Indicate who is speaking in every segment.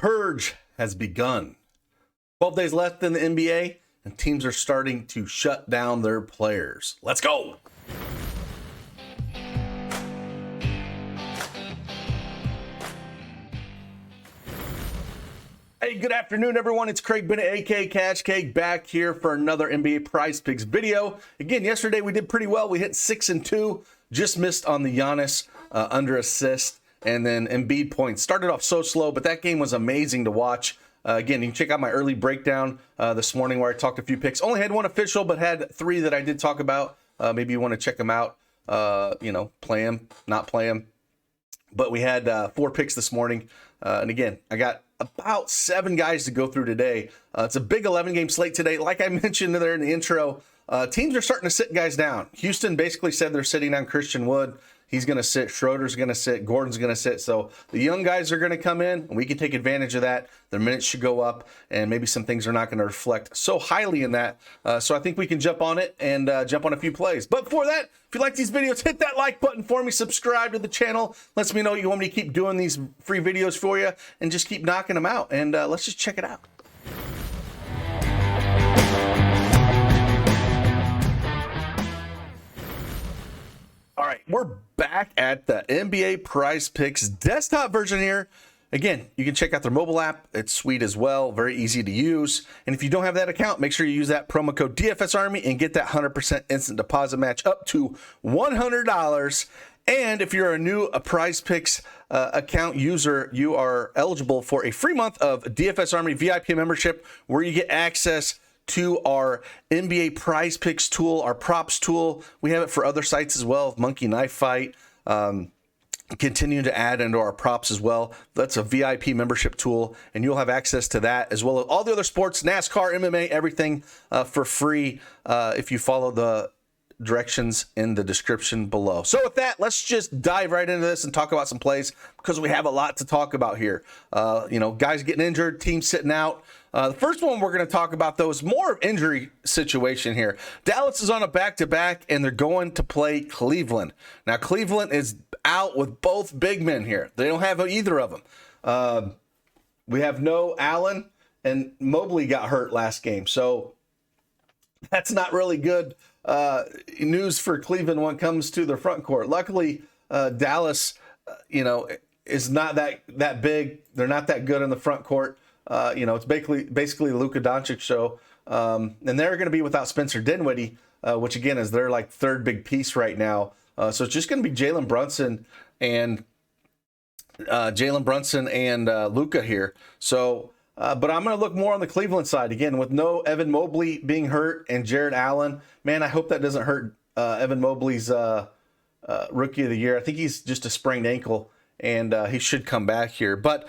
Speaker 1: purge has begun. 12 days left in the NBA, and teams are starting to shut down their players. Let's go! Hey, good afternoon, everyone. It's Craig Bennett, aka Cash Cake, back here for another NBA Prizepicks video. Again, yesterday we did pretty well. We hit 6 and 2, just missed on the Giannis under assist, and then Embiid points. Started off so slow, but that game was amazing to watch. Again, you can check out my early breakdown this morning where I talked a few picks. Only had one official, but had 3 that I did talk about. Maybe you want to check them out. Play them, not play them. But we had 4 picks this morning. And again, I got about 7 guys to go through today. It's a big 11-game slate today. Like I mentioned there in the intro, teams are starting to sit guys down. Houston basically said they're sitting down Christian Wood. He's going to sit. Schroeder's going to sit. Gordon's going to sit. So the young guys are going to come in, and we can take advantage of that. Their minutes should go up, and maybe some things are not going to reflect so highly in that. So I think we can jump on it and jump on a few plays. But before that, if you like these videos, hit that like button for me. Subscribe to the channel. Lets me know you want me to keep doing these free videos for you, and just keep knocking them out. And let's just check it out. All right, we're back at the NBA Prizepicks desktop version here. Again, you can check out their mobile app. It's sweet as well, very easy to use. And if you don't have that account, make sure you use that promo code DFSArmy and get that 100% instant deposit match up to $100. And if you're a new Prizepicks account user, you are eligible for a free month of DFSArmy VIP membership where you get access to our NBA Prizepicks tool, our props tool. We have it for other sites as well, Monkey Knife Fight. Continue to add into our props as well. That's a VIP membership tool, and you'll have access to that as well as all the other sports, NASCAR, MMA, everything for free if you follow the directions in the description below. So with that, let's just dive right into this and talk about some plays because we have a lot to talk about here. Guys getting injured, teams sitting out. The first one we're going to talk about, though, is more of injury situation here. Dallas is on a back-to-back, and they're going to play Cleveland. Now, Cleveland is out with both big men here. They don't have either of them. We have no Allen, and Mobley got hurt last game. So that's not really good news for Cleveland when it comes to their front court. Luckily, Dallas, is not that big. They're not that good in the front court. It's basically Luka Doncic show. And they're going to be without Spencer Dinwiddie, which again is their like third big piece right now. So it's just going to be Jalen Brunson and Luka here. So, but I'm going to look more on the Cleveland side again with no Evan Mobley being hurt and Jared Allen. Man, I hope that doesn't hurt Evan Mobley's rookie of the year. I think he's just a sprained ankle, and he should come back here. But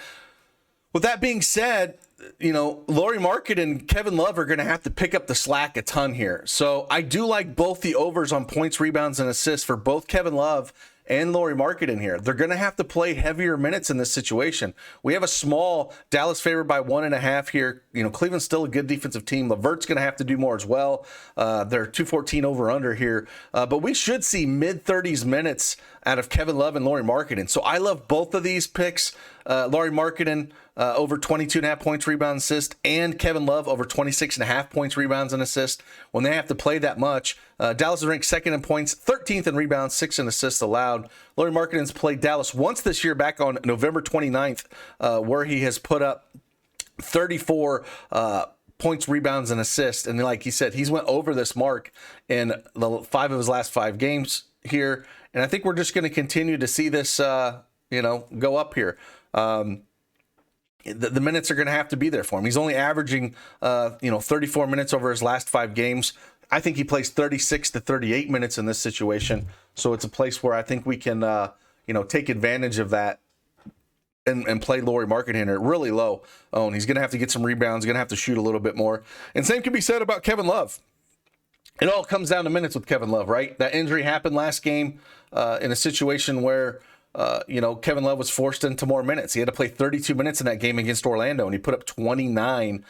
Speaker 1: with that being said, Lauri Markkanen and Kevin Love are going to have to pick up the slack a ton here. So I do like both the overs on points, rebounds, and assists for both Kevin Love and Lauri Markkanen here. They're going to have to play heavier minutes in this situation. We have a small Dallas favored by 1.5 here. Cleveland's still a good defensive team. LeVert's going to have to do more as well. They're 214 over under here. But we should see mid-30s minutes out of Kevin Love and Lauri Markkanen. So I love both of these picks. Lauri Markkanen over 22.5 points, rebounds, assists, and Kevin Love over 26.5 points, rebounds, and assists. When they have to play that much, Dallas is ranked 2nd in points, 13th in rebounds, 6th in assists allowed. Lauri Markkanen's played Dallas once this year back on November 29th, where he has put up 34 points, rebounds, and assists. And like he said, he's went over this mark in 5 of his last 5 games here. And I think we're just going to continue to see this, go up here. The minutes are going to have to be there for him. He's only averaging, 34 minutes over his last 5 games. I think he plays 36 to 38 minutes in this situation. So it's a place where I think we can, take advantage of that and play Lauri Markkanen at really low own. He's going to have to get some rebounds, going to have to shoot a little bit more. And same can be said about Kevin Love. It all comes down to minutes with Kevin Love, right? That injury happened last game in a situation where you know, Kevin Love was forced into more minutes. He had to play 32 minutes in that game against Orlando, and he put up 29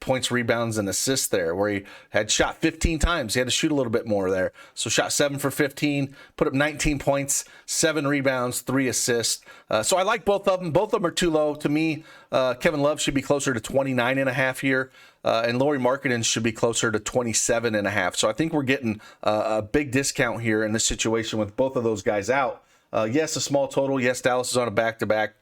Speaker 1: points, rebounds, and assists there, where he had shot 15 times. He had to shoot a little bit more there. So shot 7 for 15, put up 19 points, 7 rebounds, 3 assists. So I like both of them. Both of them are too low. To me, Kevin Love should be closer to 29.5 here. And Lauri Markkanen should be closer to 27.5. So I think we're getting a big discount here in this situation with both of those guys out. Yes, a small total. Yes, Dallas is on a back-to-back.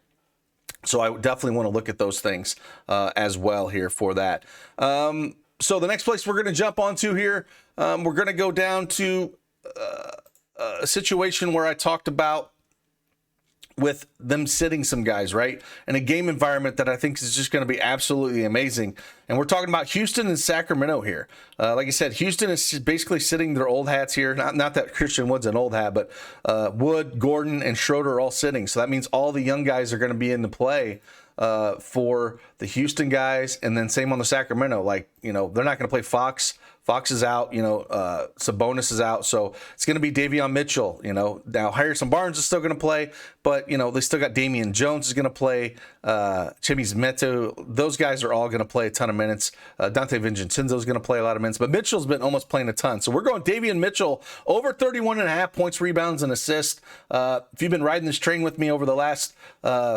Speaker 1: So I definitely want to look at those things as well here for that. So the next place we're going to jump onto here, we're going to go down to a situation where I talked about with them sitting some guys, right? And a game environment that I think is just going to be absolutely amazing. And we're talking about Houston and Sacramento here. Like I said, Houston is basically sitting their old hats here. Not that Christian Wood's an old hat, but Wood, Gordon, and Schroeder are all sitting. So that means all the young guys are going to be in the play for the Houston guys. And then same on the Sacramento. Like, you know, they're not going to play Fox. Fox is out, you know, Sabonis is out. So it's going to be Davion Mitchell, you know. Now, Harrison Barnes is still going to play, but, you know, they still got Damien Jones is going to play, Chimis Metu. Those guys are all going to play a ton of minutes. Dante Vincenzo is going to play a lot of minutes, but Mitchell's been almost playing a ton. So we're going Davion Mitchell over 31.5 points, rebounds, and assists. If you've been riding this train with me over the last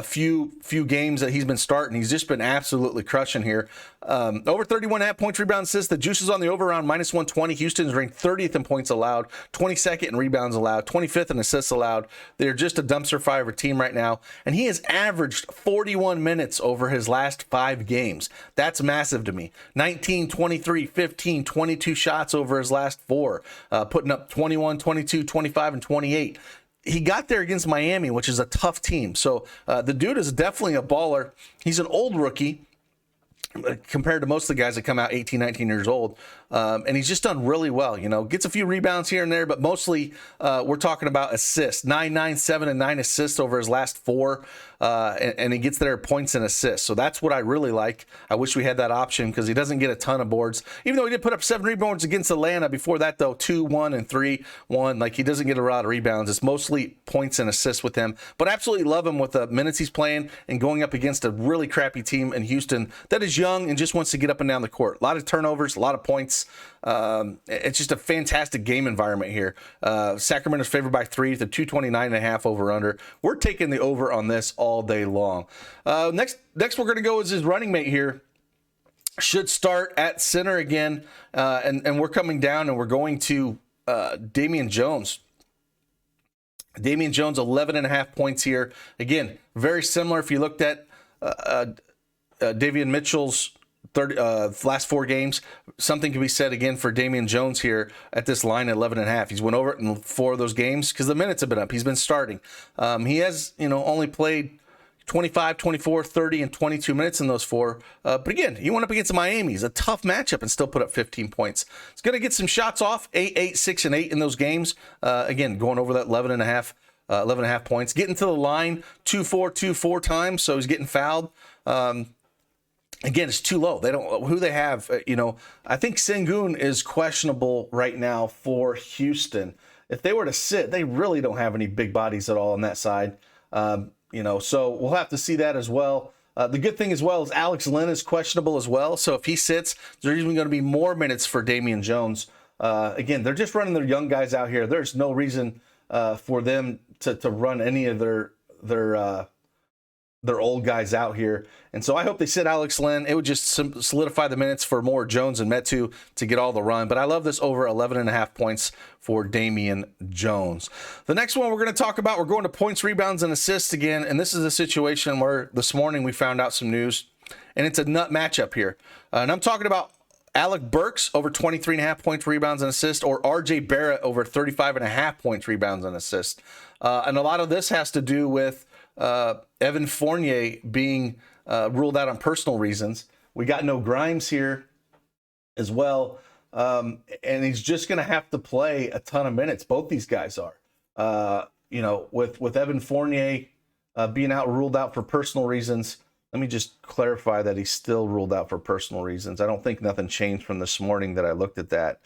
Speaker 1: few games that he's been starting, he's just been absolutely crushing here. Over 31.5 points, rebounds, assists. The juice is on the over around minus 120. Houston's ranked 30th in points allowed, 22nd in rebounds allowed, 25th in assists allowed. They're just a dumpster fire of a team right now. And he has averaged 41 minutes over his last 5 games. That's massive to me. 19, 23, 15, 22 shots over his last 4, putting up 21, 22, 25, and 28. He got there against Miami, which is a tough team. So the dude is definitely a baller. He's an old rookie compared to most of the guys that come out 18, 19 years old. And he's just done really well, you know, gets a few rebounds here and there, but mostly we're talking about assists, 9, 7, and 9 assists over his last 4. And he gets there points and assists. So that's what I really like. I wish we had that option because he doesn't get a ton of boards, even though he did put up 7 rebounds against Atlanta. Before that, though, 2, 1, and 3, 1. Like, he doesn't get a lot of rebounds. It's mostly points and assists with him, but I absolutely love him with the minutes he's playing and going up against a really crappy team in Houston that is young and just wants to get up and down the court. A lot of turnovers, a lot of points. It's just a fantastic game environment here. Sacramento's favored by 3, the 229.5 over under. We're taking the over on this all day long. Next we're going to go is his running mate here. Should start at center again, and we're coming down and we're going to Damien Jones. Damien Jones, 11.5 points here. Again, very similar. If you looked at Davion Mitchell's last 4 games, something can be said again for Damien Jones here at this line at 11.5. He's went over it in 4 of those games because the minutes have been up. He's been starting. He has, you know, only played 25, 24, 30, and 22 minutes in those 4. But again, he went up against Miami. It's a tough matchup and still put up 15 points. He's going to get some shots off, 8, 8, 6, and 8 in those games. Again, going over that 11.5 points. Getting to the line 2-4 times, so he's getting fouled. Again, it's too low. They don't who they have. You know, I think Sengun is questionable right now for Houston. If they were to sit, they really don't have any big bodies at all on that side. You know, so we'll have to see that as well. The good thing as well is Alex Len is questionable as well. So if he sits, there's even going to be more minutes for Damien Jones. Again, they're just running their young guys out here. There's no reason for them to run any of their old guys out here. And so I hope they sit Alex Len. It would just solidify the minutes for more Jones and Metu to get all the run. But I love this over 11.5 points for Damien Jones. The next one we're going to talk about, we're going to points, rebounds, and assists again. And this is a situation where this morning we found out some news. And it's a nut matchup here. And I'm talking about Alec Burks over 23.5 points, rebounds, and assists, or RJ Barrett over 35.5 points, rebounds, and assists. And a lot of this has to do with Evan Fournier being ruled out on personal reasons. We got no Grimes here as well. And he's just going to have to play a ton of minutes. Both these guys are. You know, with Evan Fournier being ruled out for personal reasons. Let me just clarify that he's still ruled out for personal reasons. I don't think nothing changed from this morning that I looked at that.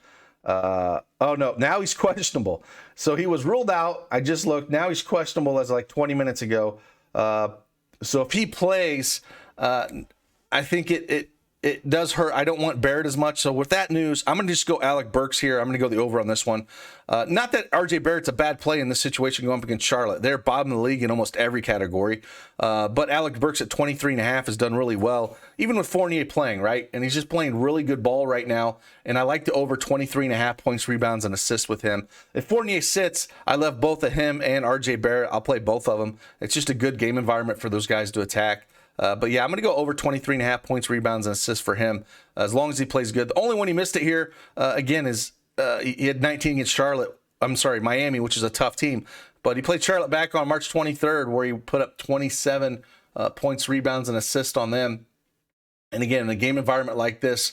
Speaker 1: Oh no, now he's questionable. So he was ruled out. I just looked. Now he's questionable as like 20 minutes ago. So if he plays, I think it does hurt. I don't want Barrett as much. So with that news, I'm going to just go Alec Burks here. I'm going to go the over on this one. Not that RJ Barrett's a bad play in this situation going up against Charlotte. They're bottom of the league in almost every category. But Alec Burks at 23.5 has done really well, even with Fournier playing, right? And he's just playing really good ball right now. And I like the over 23.5 points, rebounds, and assists with him. If Fournier sits, I love both of him and RJ Barrett. I'll play both of them. It's just a good game environment for those guys to attack. But yeah, I'm going to go over 23.5 points, rebounds, and assists for him as long as he plays good. The only one he missed it here, again, is he had 19 against Charlotte. I'm sorry, Miami, which is a tough team. But he played Charlotte back on March 23rd, where he put up 27 points, rebounds, and assists on them. And again, in a game environment like this,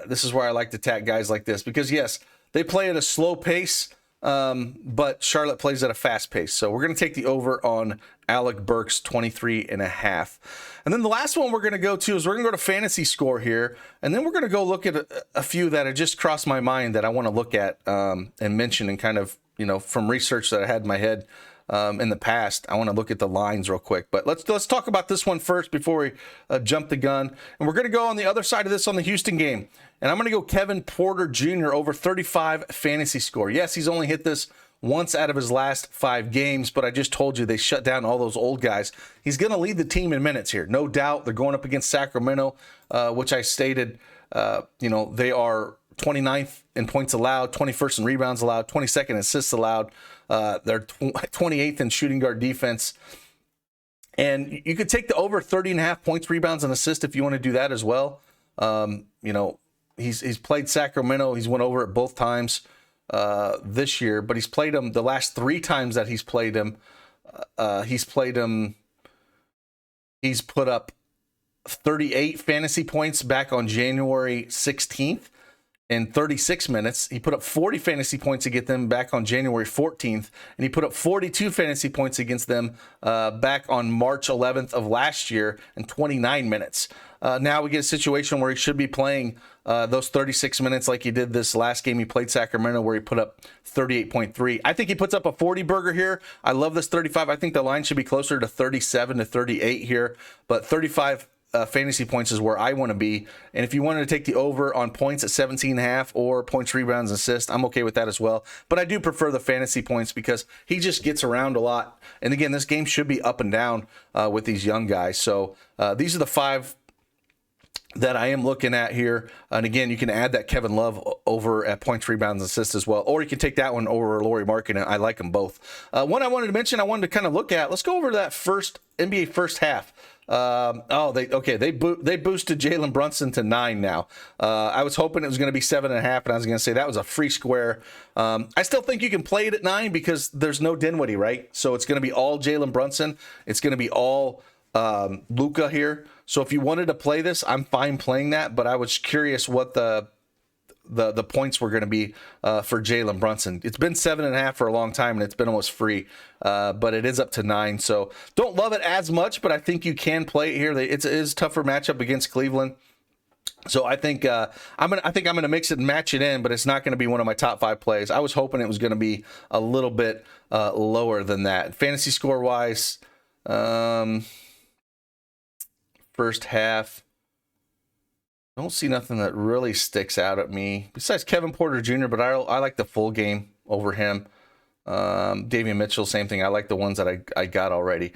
Speaker 1: this is where I like to attack guys like this. Because, yes, they play at a slow pace, but Charlotte plays at a fast pace. So we're going to take the over on Alec Burks, 23.5. And then the last one we're going to go to is we're going to go to fantasy score here. And then we're going to go look at a few that have just crossed my mind that I want to look at and mention, and kind of, you know, from research that I had in my head in the past. I want to look at the lines real quick. But let's talk about this one first before we jump the gun. And we're going to go on the other side of this on the Houston game. And I'm going to go Kevin Porter Jr. over 35 fantasy score. Yes, he's only hit this once out of his last 5 games, but I just told you they shut down all those old guys. He's going to lead the team in minutes here, no doubt. They're going up against Sacramento, which I stated, you know, they are 29th in points allowed, 21st in rebounds allowed, 22nd in assists allowed. They're 28th in shooting guard defense. And you could take the over 30.5 points, rebounds, and assists if you want to do that as well. You know, he's played Sacramento. He's went over it both times this year, but he's played him the last 3 times that he's played him. He's put up 38 fantasy points back on January 16th in 36 minutes. He put up 40 fantasy points to get them back on January 14th, and he put up 42 fantasy points against them back on March 11th of last year in 29 minutes. Now we get a situation where he should be playing those 36 minutes like he did this last game he played Sacramento, where he put up 38.3. I think he puts up a 40 burger here. I love this 35. I think the line should be closer to 37 to 38 here, but 35 fantasy points is where I want to be. And if you wanted to take the over on points at 17.5 or points, rebounds, and assists, I'm okay with that as well. But I do prefer the fantasy points because he just gets around a lot. And again, this game should be up and down with these young guys. So these are the 5 that I am looking at here. And again, you can add that Kevin Love over at points, rebounds, and assists as well. Or you can take that one over Lauri Markkanen. I like them both. One I wanted to mention, I wanted to kind of look at. Let's go over that first NBA first half. They boosted Jalen Brunson to 9 now. I was hoping it was going to be 7.5, and I was going to say that was a free square. I still think you can play it at 9 because there's no Dinwiddie, right? So it's going to be all Jalen Brunson. It's going to be all Luka here. So if you wanted to play this, I'm fine playing that, but I was curious what the points were going to be for Jalen Brunson. It's been 7.5 for a long time, and it's been almost free, but it is up to 9. So don't love it as much, but I think you can play it here. It is a tougher matchup against Cleveland. So I think I'm gonna mix it and match it in, but it's not going to be one of my top 5 plays. I was hoping it was going to be a little bit lower than that. Fantasy score wise, first half, I don't see nothing that really sticks out at me besides Kevin Porter Jr., but I like the full game over him. Damien Mitchell, same thing. I like the ones that I got already.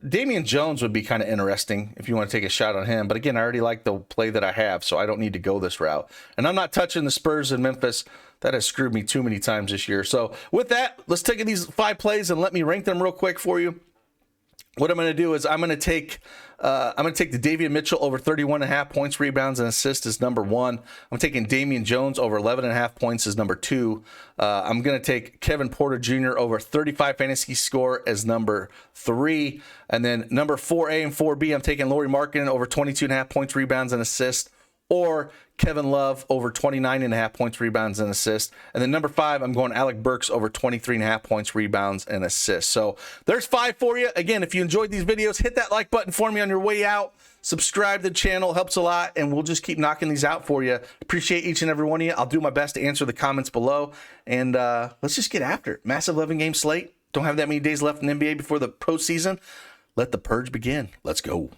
Speaker 1: Damien Jones would be kind of interesting if you want to take a shot on him. But again, I already like the play that I have, so I don't need to go this route. And I'm not touching the Spurs in Memphis. That has screwed me too many times this year. So with that, let's take these 5 plays and let me rank them real quick for you. What I'm going to do is I'm going to take the Davion Mitchell over 31.5 points, rebounds, and assists as number 1. I'm taking Damien Jones over 11.5 points as number 2. I'm going to take Kevin Porter Jr. over 35 fantasy score as number 3. And then number 4A and 4B, I'm taking Lauri Markkanen over 22.5 points, rebounds, and assists. or Kevin Love over 29.5 points, rebounds, and assists. And then number 5, I'm going Alec Burks over 23.5 points, rebounds, and assists. So there's 5 for you. Again, if you enjoyed these videos, hit that like button for me on your way out. Subscribe to the channel, helps a lot, and we'll just keep knocking these out for you. Appreciate each and every one of you. I'll do my best to answer the comments below. And let's just get after it. Massive 11-game slate. Don't have that many days left in the NBA before the postseason. Let the purge begin. Let's go.